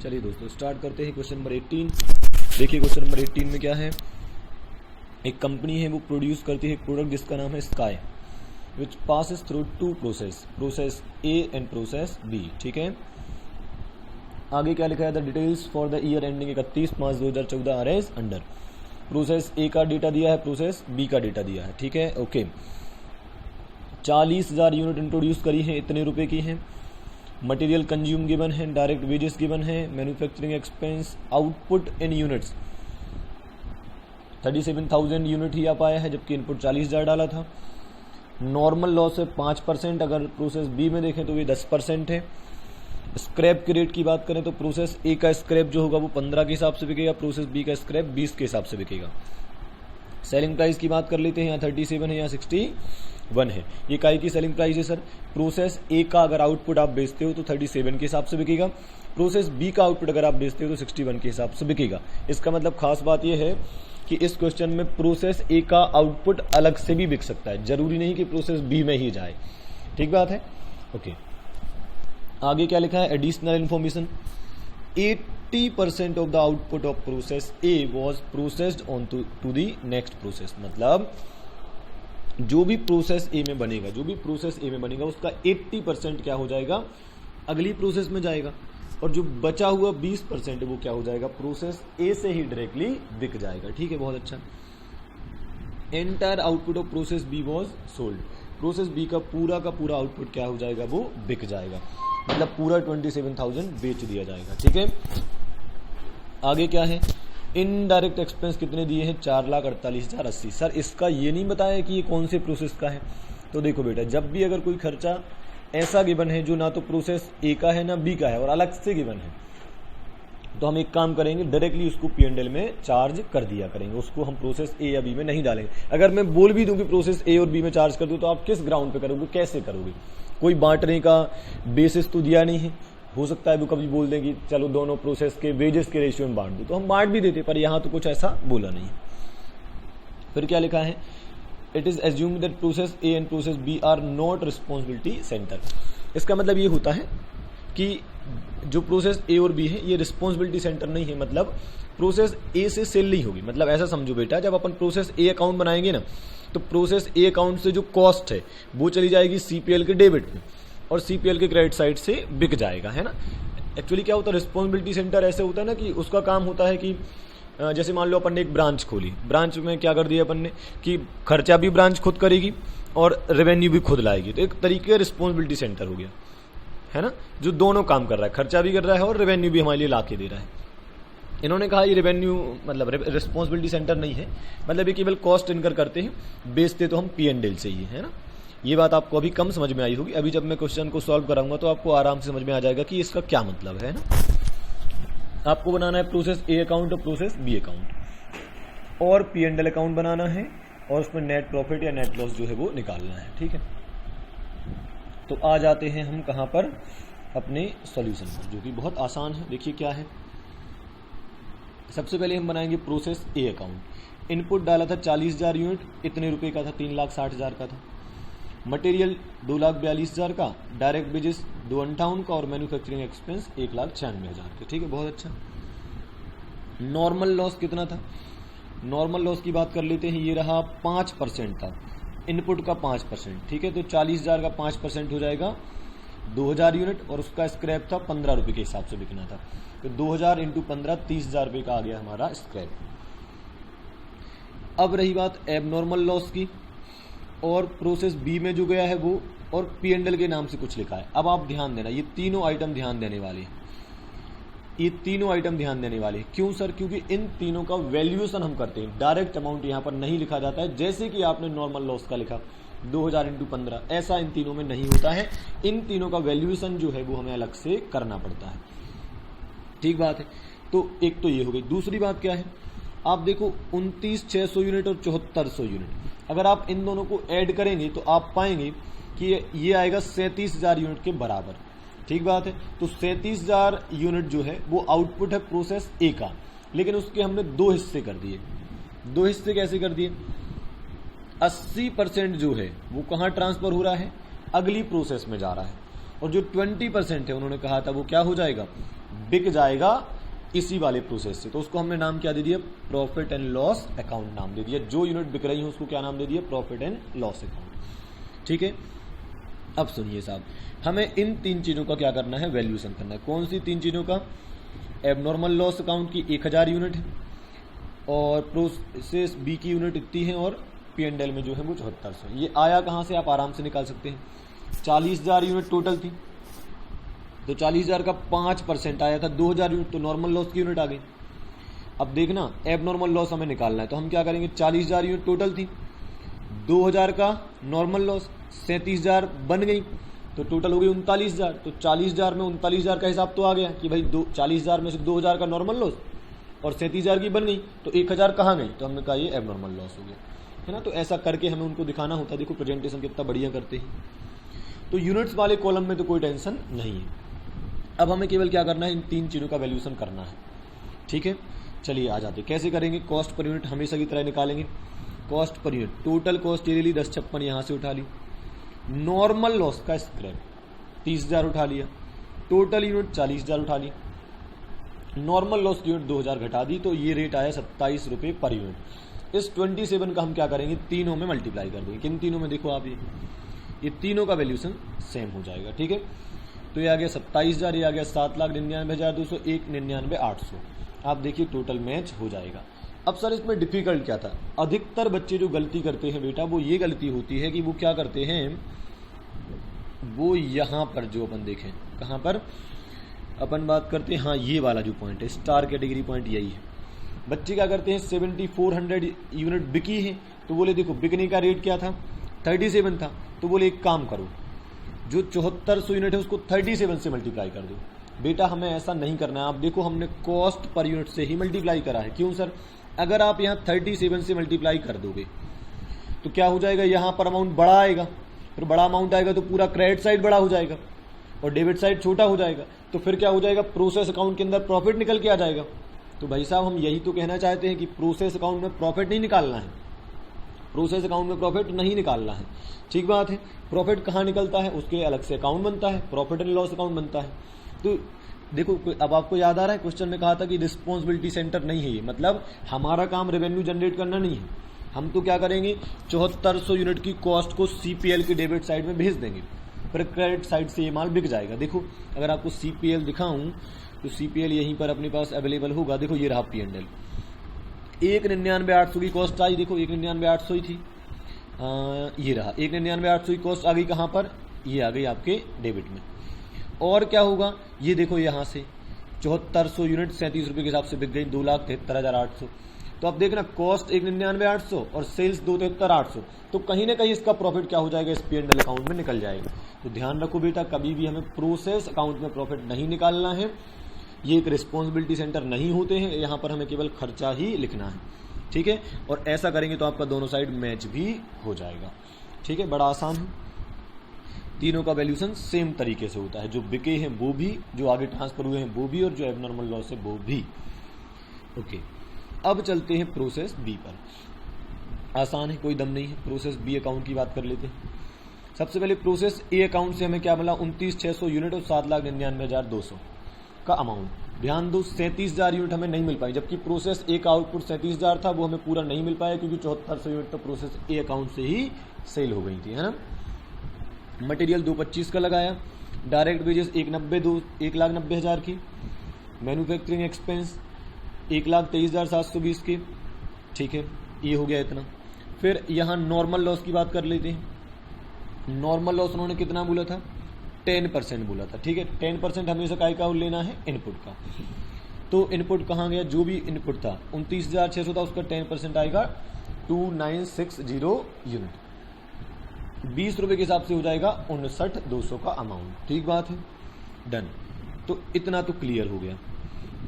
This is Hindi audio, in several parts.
चलिए दोस्तों स्टार्ट करते हैं क्वेश्चन नंबर 18। देखिए क्वेश्चन नंबर 18 में क्या है, एक कंपनी है वो प्रोड्यूस करती है एक प्रोडक्ट जिसका नाम है sky, which passes through to process A and process B. ठीक है, आगे क्या लिखा है, the details for the year ending 31/5/2014 are as under. Process A का डेटा दिया है, प्रोसेस बी का डेटा दिया है। ठीक है, ओके। 40,000 यूनिट इंट्रोड्यूस करी है, इतने रुपए की हैं। मटेरियल कंज्यूम गिवन है, डायरेक्ट वेजेस गिवन है, manufacturing expense output in units 37,000 unit ही आ पाया है, जबकि इनपुट 40,000 डाला था। नॉर्मल लॉस है 5%, अगर प्रोसेस बी में देखें तो ये 10% है। स्क्रैप के रेट की बात करें तो प्रोसेस ए का स्क्रैप जो होगा वो 15 के हिसाब से बिकेगा, प्रोसेस बी का स्क्रैप 20 के हिसाब से बिकेगा। सेलिंग प्राइस की बात कर लेते हैं, यहाँ 37 है, यहाँ 61 है। ये काई की सेलिंग प्राइस है सर, प्रोसेस ए का अगर आउटपुट आप बेचते हो तो 37 के हिसाब से बिकेगा, प्रोसेस बी का आउटपुट अगर आप बेचते हो तो 61 के हिसाब से बिकेगा। इसका मतलब खास बात यह है कि इस क्वेश्चन में प्रोसेस ए का आउटपुट अलग से भी बिक सकता है, जरूरी नहीं कि प्रोसेस बी में ही जाए। ठीक बात है, ओके। आगे क्या लिखा है, additional information 80% of the output of process A was processed on to the next process. मतलब जो भी प्रोसेस ए में बनेगा, उसका 80% क्या हो जाएगा, अगली प्रोसेस में जाएगा, और जो बचा हुआ 20% वो क्या हो जाएगा, प्रोसेस ए से ही डायरेक्टली बिक जाएगा। ठीक है, बहुत अच्छा। Entire output of process B was sold. Process B का पूरा आउटपुट क्या हो जाएगा, वो बिक जाएगा, मतलब पूरा 27,000 बेच दिया जाएगा। ठीक है, आगे क्या है, इनडायरेक्ट एक्सपेंस कितने दिए हैं, 4,48,080। सर इसका ये नहीं बताया कि ये कौन से प्रोसेस का है। तो देखो बेटा, जब भी अगर कोई खर्चा ऐसा गिवन है जो ना तो प्रोसेस ए का है ना बी का है और अलग से गिवन है, तो हम एक काम करेंगे, डायरेक्टली उसको P&L में चार्ज कर दिया करेंगे, उसको हम प्रोसेस ए या बी में नहीं डालेंगे। अगर मैं बोल भी दूं कि प्रोसेस ए और बी में चार्ज कर दूं, तो आप किस ग्राउंड पे करोगे, कैसे करोगे, कोई बांटने का बेसिस तो दिया नहीं है। हो सकता है वो कभी बोल दें कि चलो दोनों प्रोसेस के वेजेस के रेशियो में बांट दो, तो हम बांट भी देते, पर यहां तो कुछ ऐसा बोला नहीं। फिर क्या लिखा है, it is assumed that process A and process B are not responsibility centre. इसका मतलब ये होता है कि जो प्रोसेस ए और बी है ये रिस्पॉन्सिबिलिटी सेंटर नहीं है, मतलब प्रोसेस ए से सेल नहीं होगी। मतलब ऐसा समझो बेटा, जब अपन प्रोसेस ए अकाउंट बनाएंगे ना, तो प्रोसेस ए अकाउंट से जो कॉस्ट है वो चली जाएगी सीपीएल के डेबिट में, और सीपीएल के क्रेडिट साइड से बिक जाएगा, है ना। एक्चुअली क्या होता है, रिस्पॉन्सिबिलिटी सेंटर ऐसे होता है ना कि उसका काम होता है कि जैसे मान लो अपन ने एक ब्रांच खोली, ब्रांच में क्या कर दिया अपन ने कि खर्चा भी ब्रांच खुद करेगी और रेवेन्यू भी खुद लाएगी, तो एक तरीके का रिस्पॉन्सिबिलिटी सेंटर हो गया, है ना, जो दोनों काम कर रहा है, खर्चा भी कर रहा है और रेवेन्यू भी हमारे लिए ला के दे रहा है। इन्होंने कहा ये रेवेन्यू मतलब रिस्पॉन्सिबिलिटी सेंटर नहीं है, मतलब ये केवल कॉस्ट इनकर करते हैं, बेचते तो हम P&L से ही, है ना। ये बात आपको अभी कम समझ में आई होगी, अभी जब मैं क्वेश्चन को सॉल्व कराऊंगा तो आपको आराम से समझ में आ जाएगा कि इसका क्या मतलब है ना। आपको बनाना है प्रोसेस ए अकाउंट और प्रोसेस बी अकाउंट, और P&L अकाउंट बनाना है, और उसमें नेट प्रॉफिट या नेट लॉस जो है वो निकालना है। ठीक है, तो आ जाते हैं हम कहां पर, अपने सॉल्यूशन पर, जो कि बहुत आसान है। देखिए क्या है, सबसे पहले हम बनाएंगे प्रोसेस ए अकाउंट। इनपुट डाला था 40,000 यूनिट, इतने रुपए का था, 3,60,000 का था। मटेरियल 2,42,000 का, डायरेक्ट वेजेस 258 का, और मैन्युफैक्चरिंग एक्सपेंस 1,96,000 के। ठीक है, बहुत अच्छा। नॉर्मल लॉस कितना था, नॉर्मल लॉस की बात कर लेते हैं, ये रहा 5% था, इनपुट का 5%। ठीक है, तो 40,000 का 5% हो जाएगा 2,000 यूनिट, और उसका स्क्रैप था 15 रुपए के हिसाब से बिकना था, तो 2,000 इंटू 15 30,000 रुपए का आ गया हमारा स्क्रैप। अब रही बात एबनॉर्मल लॉस की, और प्रोसेस बी में जो गया है वो, और P&L के नाम से कुछ लिखा है। अब आप ध्यान देना, ये तीनों आइटम ध्यान देने वाले हैं, ये तीनों आइटम ध्यान देने वाले हैं। क्यों सर, क्योंकि इन तीनों का वैल्यूएशन हम करते हैं, डायरेक्ट अमाउंट यहाँ पर नहीं लिखा जाता है, जैसे कि आपने नॉर्मल लॉस का लिखा 2,000 इंटू 15, ऐसा इन तीनों में नहीं होता है। इन तीनों का वैल्यूएशन जो है वो हमें अलग से करना पड़ता है। ठीक बात है, तो एक तो ये हो गई। दूसरी बात क्या है, आप देखो 29,600 यूनिट और 7400 यूनिट, अगर आप इन दोनों को ऐड करेंगे तो आप पाएंगे कि ये आएगा 37,000 यूनिट के बराबर। ठीक बात है, तो 37,000 यूनिट जो है वो आउटपुट है प्रोसेस ए का, लेकिन उसके हमने 2 हिस्से कर दिए। 2 हिस्से कैसे कर दिए, 80% जो है वो कहाँ ट्रांसफर हो रहा है, अगली प्रोसेस में जा रहा है, और जो 20% है उन्होंने कहा था वो क्या हो जाएगा, बिक जाएगा इसी वाले प्रोसेस से। तो उसको हमने नाम क्या दे दिया, प्रॉफिट एंड लॉस अकाउंट नाम दे दिया। जो यूनिट बिक रही है उसको क्या नाम दे दिया, प्रॉफिट एंड लॉस अकाउंट। ठीक है, अब सुनिए साहब, हमें इन 3 चीजों का क्या करना है, वैल्यूएशन करना है। कौन सी 3 चीजों का, एबनॉर्मल लॉस अकाउंट की 1000 यूनिट है, और प्रोसेस बी की यूनिट इतनी है, और P&L में जो है वो 7400। ये आया कहां से, आप आराम से निकाल सकते हैं। 40,000 यूनिट टोटल थी, तो 40,000 का 5% आया था 2,000 यूनिट, तो नॉर्मल लॉस की यूनिट आ गई। अब देखना, एबनॉर्मल लॉस हमें निकालना है, तो हम क्या करेंगे, 40,000 यूनिट टोटल थी, 2,000 का नॉर्मल लॉस, 37,000 बन गई, तो टोटल हो गई 39,000। तो 40,000 में 39,000 का हिसाब तो आ गया कि भाई 40,000 में से 2,000 का नॉर्मल लॉस और 37,000 की बन गई, तो 1,000 कहाँ गई, तो हमने कहा ये एबनॉर्मल लॉस हो गया, है ना। तो ऐसा करके हमें उनको दिखाना होता है। देखो प्रेजेंटेशन कितना बढ़िया करते हैं। तो यूनिट्स वाले कॉलम में तो कोई टेंशन नहीं है। अब हमें केवल क्या करना है, इन 3 चीज़ों का वैल्यूएशन करना है। ठीक है, चलिए आ जाते। कैसे करेंगे, कॉस्ट पर यूनिट हमेशा की तरह निकालेंगे। Cost per unit, total cost ये ले ली 1056 यहाँ से उठा ली, नॉर्मल लॉस का स्क्रैप 30,000 उठा लिया, टोटल यूनिट 40,000 उठा ली, नॉर्मल लॉस की यूनिट 2,000 घटा दी, तो ये रेट आया 27 रुपये पर यूनिट। इस 27 का हम क्या करेंगे, तीनों में मल्टीप्लाई कर देंगे। किन तीनों में, देखो आप ये तीनों का वैल्यूएशन सेम हो जाएगा। ठीक है, तो ये आ गया 27,000, ये आ गया 7,99,200, 1,99,800। आप देखिए टोटल मैच हो जाएगा। अब सर इसमें डिफिकल्ट क्या था, अधिकतर बच्चे जो गलती करते हैं बेटा, वो ये गलती होती है कि वो क्या करते हैं, वो यहाँ पर जो अपन देखें, कहाँ पर अपन बात करते हैं, हाँ ये वाला जो पॉइंट है, स्टार कैटेगरी पॉइंट यही है। बच्चे क्या करते हैं, 7,400 यूनिट बिकी है, तो बोले देखो बिकने का रेट क्या था, 37 था, तो बोले एक काम करो, जो 7400 यूनिट है उसको 37 से मल्टीप्लाई कर दो। बेटा हमें ऐसा नहीं करना है। आप देखो हमने कॉस्ट पर यूनिट से ही मल्टीप्लाई करा है। क्यों सर, अगर आप यहाँ 37 से मल्टीप्लाई कर दोगे तो क्या हो जाएगा, यहाँ पर अमाउंट बड़ा आएगा, फिर बड़ा अमाउंट आएगा तो पूरा क्रेडिट साइड बड़ा हो जाएगा और डेबिट साइड छोटा हो जाएगा, तो फिर क्या हो जाएगा, प्रोसेस अकाउंट के अंदर प्रॉफिट निकल के आ जाएगा। तो भाई साहब हम यही तो कहना चाहते हैं कि प्रोसेस अकाउंट में प्रॉफिट नहीं निकालना है, प्रोसेस अकाउंट में प्रॉफिट नहीं निकालना है। ठीक बात है, प्रॉफिट कहाँ निकलता है, उसके अलग से अकाउंट बनता है, प्रॉफिट एंड लॉस अकाउंट बनता है। तो देखो अब आपको याद आ रहा है, क्वेश्चन में कहा था कि रिस्पॉन्सिबिलिटी सेंटर नहीं है ये, मतलब हमारा काम रेवेन्यू जनरेट करना नहीं है। हम तो क्या करेंगे, 7400 यूनिट की कॉस्ट को CPL की डेबिट साइड में भेज देंगे, फिर क्रेडिट साइड से ये माल बिक जाएगा। देखो अगर आपको CPL दिखाऊं तो CPL यहीं पर अपने पास अवेलेबल होगा। देखो ये रहा P&L, 1,99,800 की कॉस्ट आई, देखो 1,99,800 ही थी, ये रहा 1,99,800 की कॉस्ट आ गई कहाँ पर, ये आ गई आपके डेबिट में। और क्या होगा, ये देखो यहाँ से 7400 यूनिट 37 रुपये के हिसाब से बिक गई, 2,73,800। तो अब देखना कॉस्ट 1,99,800 और सेल्स 2,73,800, तो कहीं ना कहीं इसका प्रॉफिट क्या हो जाएगा, इस P&L अकाउंट में निकल जाएगा। तो ध्यान रखो बेटा, कभी भी हमें प्रोसेस अकाउंट में प्रॉफिट नहीं निकालना है, ये एक रिस्पॉन्सिबिलिटी सेंटर नहीं होते हैं, यहाँ पर हमें केवल खर्चा ही लिखना है। ठीक है, और ऐसा करेंगे तो आपका दोनों साइड मैच भी हो जाएगा। ठीक है, बड़ा आसान है, तीनों का वैल्यूएशन सेम तरीके से होता है, जो बिके हैं वो भी, जो आगे ट्रांसफर हुए हैं वो भी, और जो एबनॉर्मल लॉस है वो भी। ओके, अब चलते हैं प्रोसेस बी पर। आसान है, कोई दम नहीं है। प्रोसेस बी अकाउंट की बात कर लेते हैं। सबसे पहले प्रोसेस ए अकाउंट से हमें क्या मिला, 29,600 यूनिट और 7,99,200 का अमाउंट। ध्यान दो 37,000 यूनिट हमें नहीं मिल पाई, जबकि प्रोसेस ए का आउटपुट 37,000 था, वो हमें पूरा नहीं मिल पाया क्योंकि 7400 यूनिट तो प्रोसेस ए अकाउंट से ही सेल हो गई थी, है ना। मटेरियल 225 का लगाया, डायरेक्ट वेजेस 1,90,000 की, मैन्युफैक्चरिंग एक्सपेंस 1,23,720 के। ठीक है, ये हो गया इतना। फिर यहाँ नॉर्मल लॉस की बात कर लेते हैं। नॉर्मल लॉस उन्होंने कितना बोला था, 10% बोला था। ठीक है, 10% हमेशा काय का लेना है, इनपुट का। तो इनपुट कहाँ गया, जो भी इनपुट था 29,600 था, उसका 10% आएगा 2,960 यूनिट, 20 रुपए के हिसाब से हो जाएगा 59,200 का अमाउंट। ठीक बात है, डन। तो इतना तो क्लियर हो गया।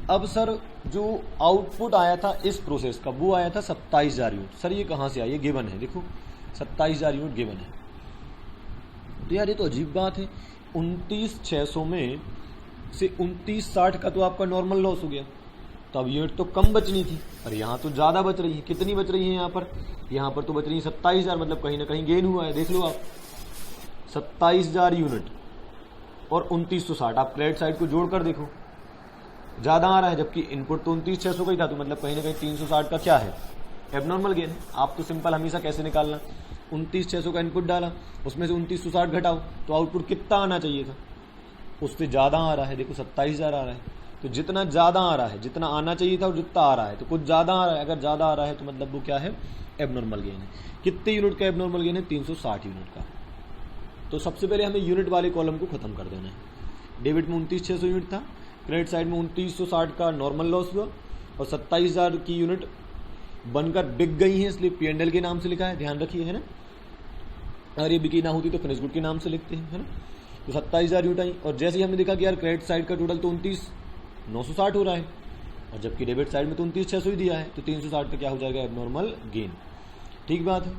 अब सर जो आउटपुट आया था इस प्रोसेस का, वो आया था 27,000 यूनिट। सर ये कहाँ से आया, ये गिवन है, देखो 27,000 यूनिट गिवन है। तो यार ये तो अजीब बात है, 29,600 में से 29,60 का तो आपका नॉर्मल लॉस हो गया, तो अब यूनिट तो कम बचनी थी, और यहाँ तो ज़्यादा बच रही है। कितनी बच रही है यहाँ पर तो बच रही है 27,000, मतलब कहीं ना कहीं गेन हुआ है। देख लो आप, 27,000 यूनिट और 2960, आप क्रेडिट साइड को जोड़कर देखो, ज़्यादा आ रहा है, जबकि इनपुट तो 29,600 का ही था, तो मतलब कहीं ना कहीं 360 का क्या है, एबनॉर्मल गेन है। आप तो सिंपल हमेशा कैसे निकालना, 29,600 का इनपुट डाला, उसमें से 2960 घटाओ, तो आउटपुट कितना आना चाहिए था, उससे ज़्यादा आ रहा है। देखो 27,000 आ रहा है, तो जितना ज़्यादा आ रहा है, जितना आना चाहिए था और जितना आ रहा है, तो कुछ ज़्यादा आ रहा है। अगर ज़्यादा आ रहा है तो मतलब वो क्या है, एबनॉर्मल गेन है। कितने यूनिट का एबनॉर्मल गेन है, 360 यूनिट का। तो सबसे पहले हमें यूनिट वाले कॉलम को खत्म कर देना है। डेबिट में 29,600 यूनिट था, क्रेडिट साइड में 2960 का नॉर्मल लॉस हुआ, और 27,000 की यूनिट बनकर बिक गई है, इसलिए P&L के नाम से लिखा है, ध्यान रखिए, है ना। अगर ये बिकी ना होती तो फिनिश गुड के नाम से लिखते हैं, है ना। तो 27,000 यूनिट आई, और जैसे ही हमने देखा कि यार क्रेडिट साइड का टोटल तो 29,960 हो रहा है, और जबकि डेबिट साइड में तो 29,600 ही दिया है, तो 360 का क्या हो जाएगा, एबनॉर्मल गेन। ठीक बात है।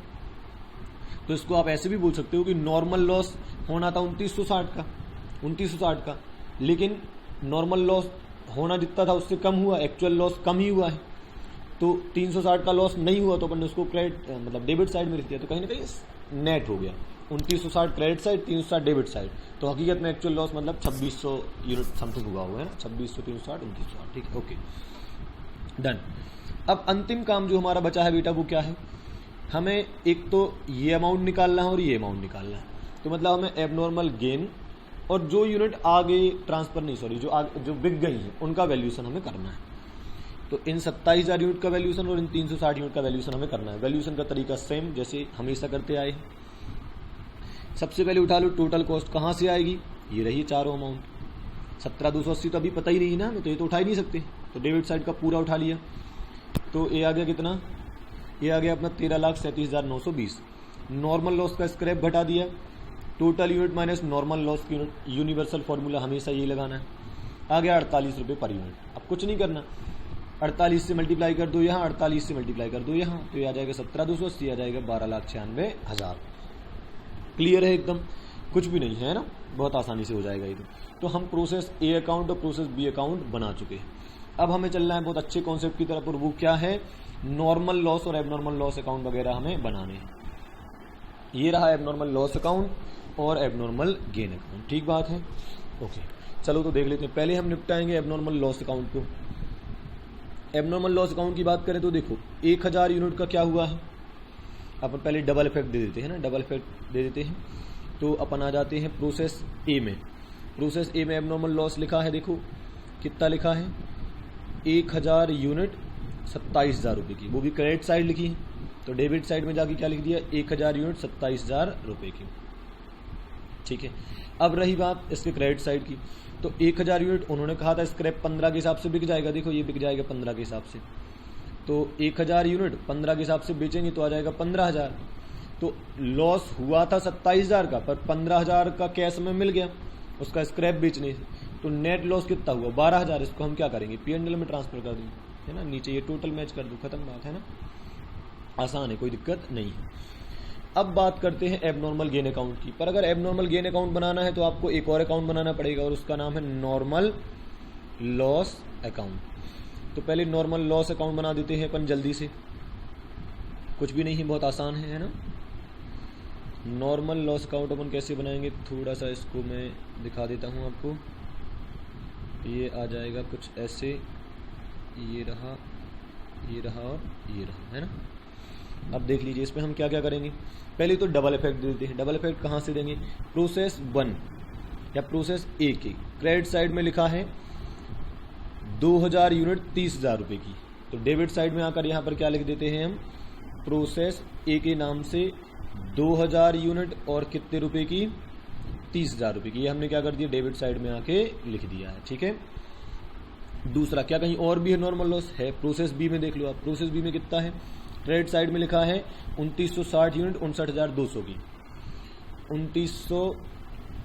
तो इसको आप ऐसे भी बोल सकते हो कि नॉर्मल लॉस होना था 2960 का, लेकिन नॉर्मल लॉस होना जितना था उससे कम हुआ, एक्चुअल लॉस कम ही हुआ है, तो 360 का लॉस नहीं हुआ, तो अपन ने उसको क्रेडिट मतलब डेबिट साइड में लिख दिया, तो कहीं ना कहीं नेट हो गया। 2960 क्रेडिट साइड, 360 डेबिट साइड, तो हकीकत में एक्चुअल लॉस मतलब 2600 यूनिट समथिंग हुआ है ना, 2600, 360, 2960। ठीक है, ओके, डन। अब अंतिम काम जो हमारा बचा है बेटा वो क्या है, हमें एक तो ये अमाउंट निकालना है और ये अमाउंट निकालना है। तो मतलब हमें एबनॉर्मल गेन और जो यूनिट आगे ट्रांसफर नहीं, सॉरी, जो बिक गई हैं उनका वैल्यूशन हमें करना है। तो इन 27,000 यूनिट का वैल्यूशन और इन 360 यूनिट का वैल्यूशन हमें करना है। वैल्यूशन का तरीका सेम जैसे हमेशा करते आए। सबसे पहले उठा लो टोटल कॉस्ट, कहाँ से आएगी, ये रही चारों अमाउंट। 17,280 तो अभी पता ही नहीं ना, तो ये तो उठा ही नहीं सकते, तो डेबिट साइड का पूरा उठा लिया। तो ये आ गया कितना, ये आ गया अपना 13,37,920। नॉर्मल लॉस का स्क्रैप घटा दिया, total unit minus normal loss की यूनिट, यूनिवर्सल फॉर्मूला हमेशा यही लगाना है। आ गया 48 रुपये पर यूनिट। अब कुछ नहीं करना, 48 से मल्टीप्लाई कर दो यहाँ, 48 से मल्टीप्लाई कर दो यहाँ, तो ये आ जाएगा 17,280, आ जाएगा 12,96,000। क्लियर है एकदम, कुछ भी नहीं है ना, बहुत आसानी से हो जाएगा ये तो हम प्रोसेस ए अकाउंट और प्रोसेस बी अकाउंट बना चुके हैं। अब हमें चलना है बहुत अच्छे कॉन्सेप्ट की तरफ, और वो क्या है, नॉर्मल लॉस और एबनॉर्मल लॉस अकाउंट वगैरह हमें बनाने हैं। ये रहा एबनॉर्मल लॉस अकाउंट और एबनॉर्मल गेन अकाउंट। ठीक बात है, ओके, चलो तो देख लेते हैं। पहले हम निपटाएंगे एबनॉर्मल लॉस अकाउंट को। एबनॉर्मल लॉस अकाउंट की बात करें तो देखो 1000 यूनिट का क्या हुआ है, अपन पहले डबल इफेक्ट दे देते हैं ना, डबल इफेक्ट दे देते हैं। तो अपन आ जाते हैं प्रोसेस ए में। प्रोसेस ए में एबनॉर्मल लॉस लिखा है, देखो कितना लिखा है, 1000 यूनिट 27,000 रुपये की, वो भी क्रेडिट साइड लिखी है। तो डेबिट साइड में जाके क्या लिख दिया, 1000 यूनिट 27,000 रुपये की। ठीक है, अब रही बात इसके क्रेडिट साइड की, तो 1000 यूनिट उन्होंने कहा था स्क्रैप 15 के हिसाब से बिक जाएगा, देखो ये बिक जाएगा 15 के हिसाब से। तो 1000 यूनिट 15 के हिसाब से बेचेंगे तो आ जाएगा 15,000। तो लॉस हुआ था 27,000 का, पर 15,000 का कैश में मिल गया उसका स्क्रैप बेचने से, तो नेट लॉस कितना हुआ 12,000। इसको हम क्या करेंगे, P&L में ट्रांसफर कर देंगे, है ना, नीचे ये टोटल मैच कर दो, खत्म बात है ना, आसान है, कोई दिक्कत नहीं है। अब बात करते हैं एबनॉर्मल गेन अकाउंट की। पर अगर एबनॉर्मल गेन अकाउंट बनाना है तो आपको एक और अकाउंट बनाना पड़ेगा, और उसका नाम है नॉर्मल लॉस अकाउंट। तो पहले नॉर्मल लॉस अकाउंट बना देते हैं अपन जल्दी से, कुछ भी नहीं है, बहुत आसान है ना। नॉर्मल लॉस अकाउंट अपन कैसे बनाएंगे, थोड़ा सा इसको मैं दिखा देता हूँ आपको। ये आ जाएगा कुछ ऐसे, ये रहा और ये रहा, है ना। अब देख लीजिए इसमें हम क्या क्या करेंगे। पहले तो डबल इफेक्ट देते हैं। डबल इफेक्ट कहाँ से देंगे, प्रोसेस 1 या प्रोसेस ए के क्रेडिट साइड में लिखा है 2000 यूनिट 30,000 रुपये की, तो डेबिट साइड में आकर यहाँ पर क्या लिख देते हैं हम, प्रोसेस ए के नाम से 2000 यूनिट और कितने रुपए की, 30,000 रुपये की। ये हमने क्या कर दिया, डेबिट साइड में आके लिख दिया है। ठीक है, दूसरा क्या कहीं और भी है नॉर्मल लॉस है, प्रोसेस बी में देख लो आप। प्रोसेस बी में कितना है, क्रेडिट साइड में लिखा है 2960 यूनिट 59,200 की। 2900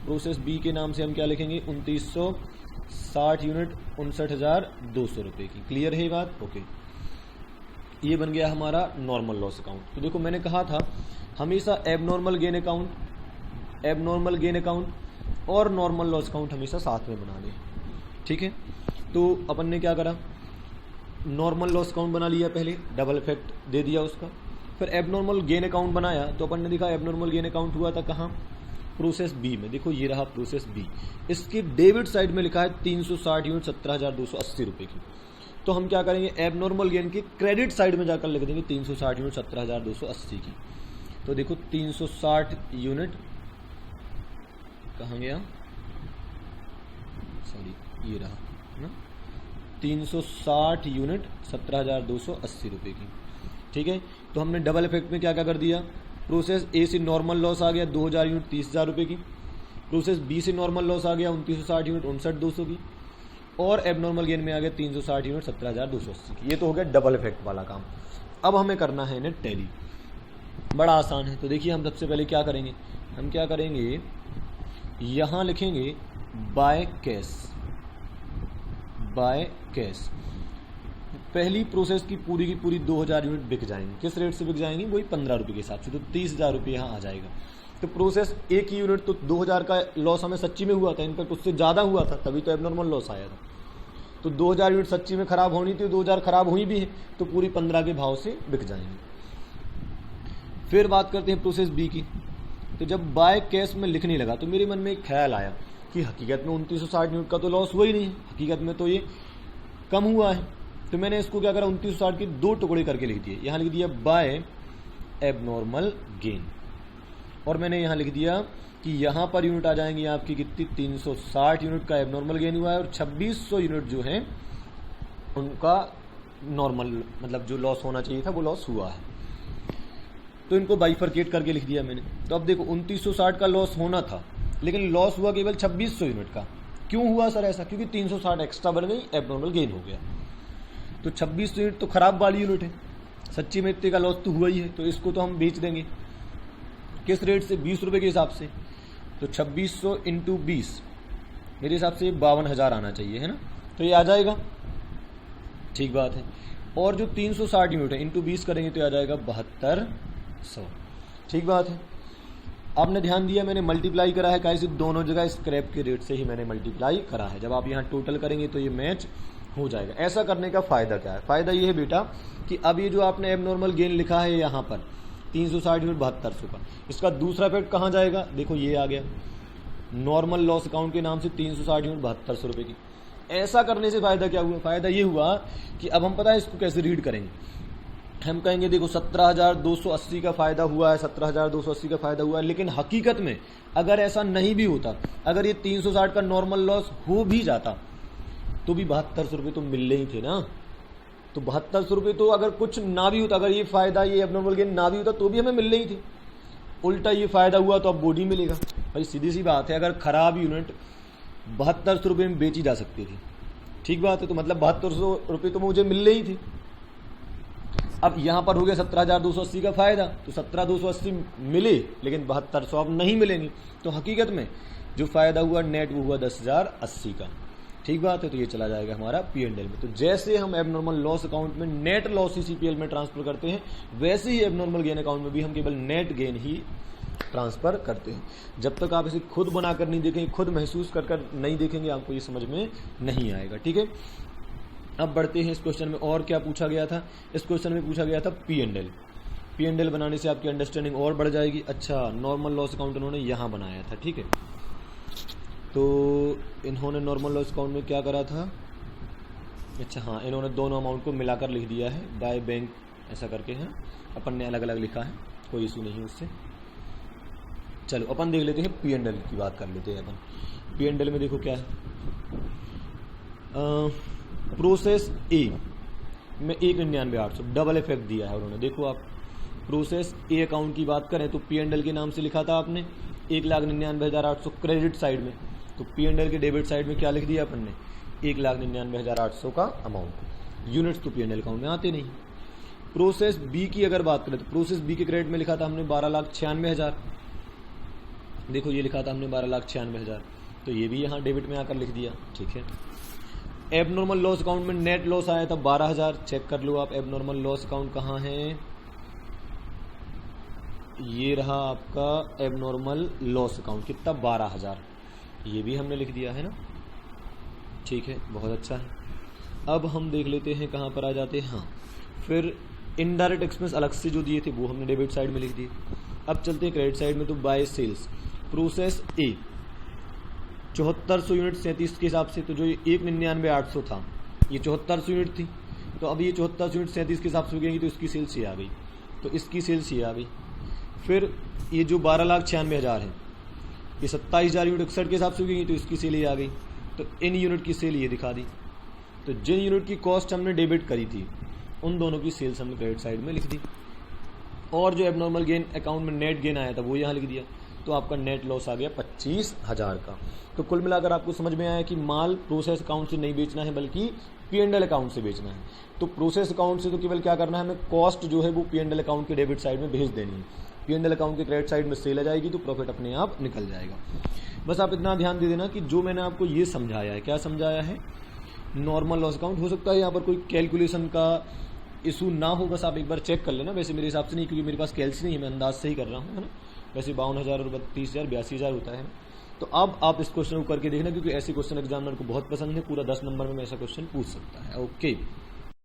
प्रोसेस बी के नाम से हम क्या लिखेंगे, 2960 यूनिट 59,200 रुपये की। क्लियर है ये बात, ओके। ये बन गया हमारा नॉर्मल लॉस अकाउंट। तो देखो मैंने कहा था हमेशा एबनॉर्मल गेन अकाउंट और नॉर्मल लॉस अकाउंट हमेशा साथ में बना लें। ठीक है, तो अपन ने क्या करा, नॉर्मल लॉस अकाउंट बना लिया पहले, डबल इफेक्ट दे दिया उसका। फिर एबनॉर्मल गेन अकाउंट बनाया, तो अपन ने देखा एबनॉर्मल गेन अकाउंट हुआ था कहाँ, प्रोसेस बी में देखो, ये रहा प्रोसेस बी, इसकी डेबिट साइड में लिखा है 360 यूनिट 17,280 रुपये की। तो हम क्या करेंगे, एबनॉर्मल गेन की क्रेडिट साइड में जाकर लिख देंगे 360 यूनिट 17,280 की। तो देखो 360 यूनिट कहाँ गया, सॉरी ये रहा ना, 360 यूनिट 17,280 रुपये की। ठीक है, तो हमने डबल इफेक्ट में क्या क्या कर दिया, प्रोसेस ए से नॉर्मल लॉस आ गया 2,000 यूनिट 30,000 रुपये की, प्रोसेस बी से नॉर्मल लॉस आ गया 2960 यूनिट 59,200 की, और एबनॉर्मल गेन में आ गया 360 यूनिट 17,280 की। ये तो हो गया डबल इफेक्ट वाला काम। अब हमें करना है इन्हें टैली, बड़ा आसान है। तो देखिए हम सबसे पहले क्या करेंगे, हम क्या करेंगे, यहाँ लिखेंगे बाय कैश, बाय कैश। पहली प्रोसेस की पूरी 2,000 यूनिट बिक जाएंगी। किस रेट से बिक जाएंगी, वही 15 रुपये के हिसाब से, तो 30,000 रुपये यहाँ आ जाएगा। तो प्रोसेस ए की यूनिट तो 2,000 का लॉस हमें सच्ची में हुआ था, इनफैक्ट उससे ज़्यादा हुआ था, तभी तो एबनॉर्मल लॉस आया था। तो 2,000 यूनिट सच्ची में खराब होनी थी, 2,000 खराब हुई भी है, तो पूरी 15 के भाव से बिक जाएंगी। फिर बात करते हैं प्रोसेस बी की। तो जब बाय कैश में लिखने लगा तो मेरे मन में एक ख्याल आया कि हकीकत में 2960 यूनिट का तो लॉस हुआ ही नहीं है, हकीकत में तो ये कम हुआ है। तो मैंने इसको क्या करा, 2960 के 2 टुकड़े करके लिख दिए। यहाँ लिख दिया बाय एबनॉर्मल गेन, और मैंने यहाँ लिख दिया कि यहाँ पर यूनिट आ जाएंगी आपकी कितनी, 360 यूनिट का एबनॉर्मल गेन हुआ है, और 2600 यूनिट जो है उनका नॉर्मल, मतलब जो लॉस होना चाहिए था वो लॉस हुआ है। तो इनको बाइफरकेट करके लिख दिया मैंने। तो अब देखो 2960 का लॉस होना था, लेकिन लॉस हुआ केवल 2600 यूनिट का। क्यों हुआ सर ऐसा, क्योंकि 360 एक्स्ट्रा बढ़ गई, एबनॉर्मल गेन हो गया। तो 2600 यूनिट तो खराब वाली यूनिट है, सच्ची में इतने का लॉस तो हुआ ही है, तो इसको तो हम बेच देंगे। किस रेट से, 20 रुपये के हिसाब से। तो 2600 इंटू 20 मेरे हिसाब से 52,000 आना चाहिए, है ना, तो ये आ जाएगा, ठीक बात है। और जो 360 यूनिट है इंटू 20 करेंगे तो आ जाएगा 7200, ठीक बात है। आपने ध्यान दिया मैंने मल्टीप्लाई करा है, कैसे, दोनों जगह स्क्रैप के रेट से ही मैंने मल्टीप्लाई करा है। जब आप यहाँ टोटल करेंगे तो ये मैच हो जाएगा। ऐसा करने का फायदा क्या है, फायदा ये है बेटा कि अब ये जो आपने एबनॉर्मल गेन लिखा है यहाँ पर 360 यूनिट 7200 का, इसका दूसरा इफेक्ट कहाँ जाएगा, देखो ये आ गया नॉर्मल लॉस अकाउंट के नाम से 360 यूनिट 7200 रुपये की। ऐसा करने से फायदा क्या हुआ, फायदा ये हुआ कि अब हम पता है इसको कैसे रीड करेंगे। हम कहेंगे देखो 17,280 का फायदा हुआ है, 17,280 का फायदा हुआ है, लेकिन हकीकत में अगर ऐसा नहीं भी होता, अगर ये 360 का नॉर्मल लॉस हो भी जाता तो भी 7200 रुपये तो मिल रहे ही थे ना। तो 7200 रुपये तो अगर कुछ ना भी होता, अगर ये फायदा, ये एबनॉर्मल गेन ना भी होता तो भी हमें मिल रही थी। उल्टा ये फायदा हुआ तो अब बॉडी मिलेगा। भाई सीधी सी बात है, अगर खराब यूनिट 7200 रुपये में बेची जा सकती थी, ठीक बात है, तो मतलब 7200 रुपये तो मुझे मिल रही थी। अब यहाँ पर हो गया 17,280 का फायदा, तो 17,280 मिले, लेकिन 7200 अब नहीं मिलेंगे। तो हकीकत में जो फायदा हुआ नेट वो हुआ 10,080 का, ठीक बात है। तो ये चला जाएगा हमारा P&L में। तो जैसे हम एबनॉर्मल लॉस अकाउंट में नेट लॉस ही CPL में ट्रांसफर करते हैं, वैसे ही एबनॉर्मल गेन अकाउंट में भी हम केवल नेट गेन ही ट्रांसफर करते हैं। जब तक आप इसे खुद बनाकर नहीं देखेंगे, खुद महसूस कर नहीं देखेंगे, आपको ये समझ में नहीं आएगा, ठीक है। अब बढ़ते हैं इस क्वेश्चन में। और क्या पूछा गया था, इस क्वेश्चन में पूछा गया था P&L बनाने से आपकी अंडरस्टैंडिंग और बढ़ जाएगी। अच्छा, नॉर्मल लॉस अकाउंट उन्होंने यहाँ बनाया था, ठीक है। तो इन्होंने नॉर्मल लॉस अकाउंट में क्या करा था, अच्छा हाँ, इन्होंने दोनों अमाउंट को मिलाकर लिख दिया है बाय बैंक, ऐसा करके है, अपन ने अलग अलग लिखा है, कोई इशू नहीं है उससे। चलो अपन देख लेते हैं P&L की बात कर लेते हैं अपन। P&L में देखो क्या है, प्रोसेस ए में 1,99,800 डबल इफेक्ट दिया है उन्होंने। देखो आप प्रोसेस ए अकाउंट की बात करें तो P&L के नाम से लिखा था आपने 1,99,800 क्रेडिट साइड में, तो P&L के डेबिट साइड में क्या लिख दिया अपन ने, 1,99,800 का अमाउंट। यूनिट्स तो P&L अकाउंट में आते नहीं। प्रोसेस बी की अगर बात करें तो प्रोसेस बी के क्रेडिट में लिखा था हमने 12,96,000, देखो ये लिखा था हमने 12,96,000, तो ये भी यहाँ डेबिट में आकर लिख दिया, ठीक है। एबनॉर्मल लॉस अकाउंट में नेट लॉस आया था 12,000, चेक कर लो आप एबनॉर्मल लॉस अकाउंट कहाँ है, ये रहा आपका एबनॉर्मल लॉस अकाउंट, कितना 12,000, ये भी हमने लिख दिया है ना, ठीक है, बहुत अच्छा है। अब हम देख लेते हैं कहाँ पर आ जाते हैं, हाँ, फिर इनडायरेक्ट एक्सपेंस अलग से जो दिए थे वो हमने डेबिट साइड में लिख दिए। अब चलते हैं क्रेडिट साइड में, तो by sales process A 7400 unit 37 के हिसाब से, तो जो ये 1,99,800 था ये 7400 यूनिट थी, तो अब ये 7400 यूनिट 37 के हिसाब से हो गई, तो इसकी सेल्स ये आ गई, तो इसकी सेल्स ये आ गई। फिर ये जो 12,96,000 है ये 27,000 यूनिट 61 के हिसाब से हो गई, तो इसकी सेल ये आ गई, तो इन यूनिट की सेल ये दिखा दी। तो जिन यूनिट की कॉस्ट हमने डेबिट करी थी उन दोनों की सेल्स हमने क्रेडिट साइड में लिख दी, और जो एबनॉर्मल गेन अकाउंट में नेट गेन आया था वो यहाँ लिख दिया, तो आपका नेट लॉस आ गया 25,000 का। तो कुल मिलाकर आपको समझ में आया कि माल प्रोसेस अकाउंट से नहीं बेचना है बल्कि P&L अकाउंट से बेचना है। तो प्रोसेस अकाउंट से तो केवल क्या करना है, हमें कॉस्ट जो है वो P&L अकाउंट के डेबिट साइड में भेज देनी है, P&L अकाउंट के क्रेडिट साइड में सेल आ जाएगी, तो प्रॉफिट अपने आप निकल जाएगा। बस आप इतना ध्यान दे देना कि जो मैंने आपको ये समझाया है, क्या समझाया है, नॉर्मल लॉस अकाउंट। हो सकता है यहाँ पर कोई कैलकुलेशन का इशू ना हो, बस आप एक बार चेक कर लेना। वैसे मेरे हिसाब से नहीं, क्योंकि मेरे पास कैलसी नहीं है, मैं अंदाज से ही कर रहा हूँ, है ना। वैसे 52,000 और 32,000 82,000 होता है। तो अब आप इस क्वेश्चन को करके देखना, क्योंकि ऐसे क्वेश्चन एग्जामिनर को बहुत पसंद है, पूरा 10 नंबर में ऐसा क्वेश्चन पूछ सकता है। ओके।